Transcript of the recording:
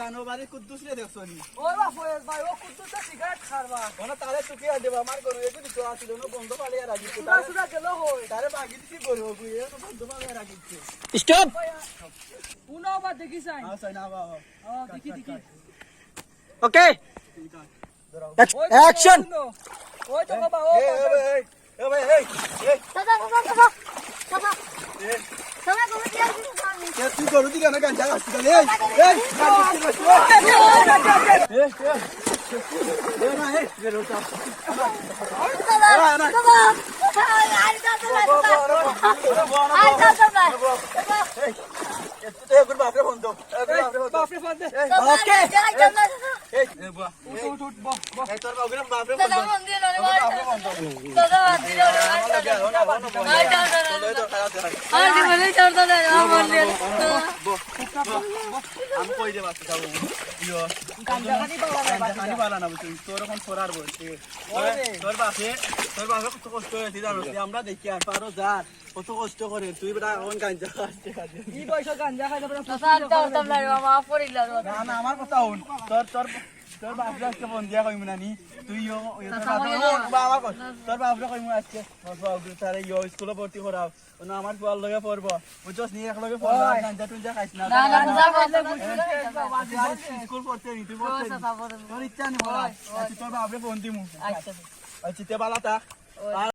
সানো বাড়ি কুদ্দুস রে দেখছো নি ও বাপরে ভাই ও কুদ্দুস সিগারেট খারবা ওনা তারে চুকি আর দেবা আমার গরু একটু দিতে আসিল না বন্ধ পালে আর আগি সুদা সুদা গেল হই তারে বাগি দিছি গরু গুই এ বন্ধ পালে আর আগি স্টপ উনাও বা দেখি চাই আ সাইনা বা ও দেখি দেখি ওকে অ্যাকশন ওই তো বাবা ও এ ভাই এই দাদা দাদা দাদা সময় কবে দিয়ে আসবি আমি কে তুই গরু দিকে না গাঞ্জা আসছিস এই এই না এই গরুটা দাদা দাদা আই দাদা আই দাদা এ গরু বাপরে বন্ধ এ গরু বাপরে বন্ধ বাপরে ফাদে ওকে এই বুয়া উঠ উঠ বহ বহ এই তোর বাপরে বাপরে দাদা বন্ধ মন দিল রে বাপরে বন্ধ দাদা দিল রে আই দাদা তোলে তো খারাপ দেখাই আই বলে চড় দাদা আমার দিল আমি কই দে বাচ্চা যাবো ইয়ো খানি বালা না বুঝছিস তোর এখন ফরার বলছে তোর বাপে কত কষ্ট হয়েছে জানো আমরা দেখি আর পারো যা কত কষ্ট করে তুই বেটা এখন গাঞ্জা আসছে ই বয়স গাঞ্জা খাই তারপরে দাদা দাও না মামা পড়িল না না আমার কথা হন তোর বাপরে আজকে বন্দিয়া কইম না নি তুই ইয়ো তোর বাপরে কইম আজকে তারে ইয়ো স্কুলে ভর্তি করাও না আমার গোয়াল লগে পড়ব বুঝছস নি একলগে পড়ব গাঞ্জা টুঞ্জা খাইছ না না না দাদা স্কুল পড়তে নি তুই পড়তে তোর ইচ্ছা নি বলা তোর বাপরে ফোন দিমু আচ্ছা আচ্ছা তে বালাতা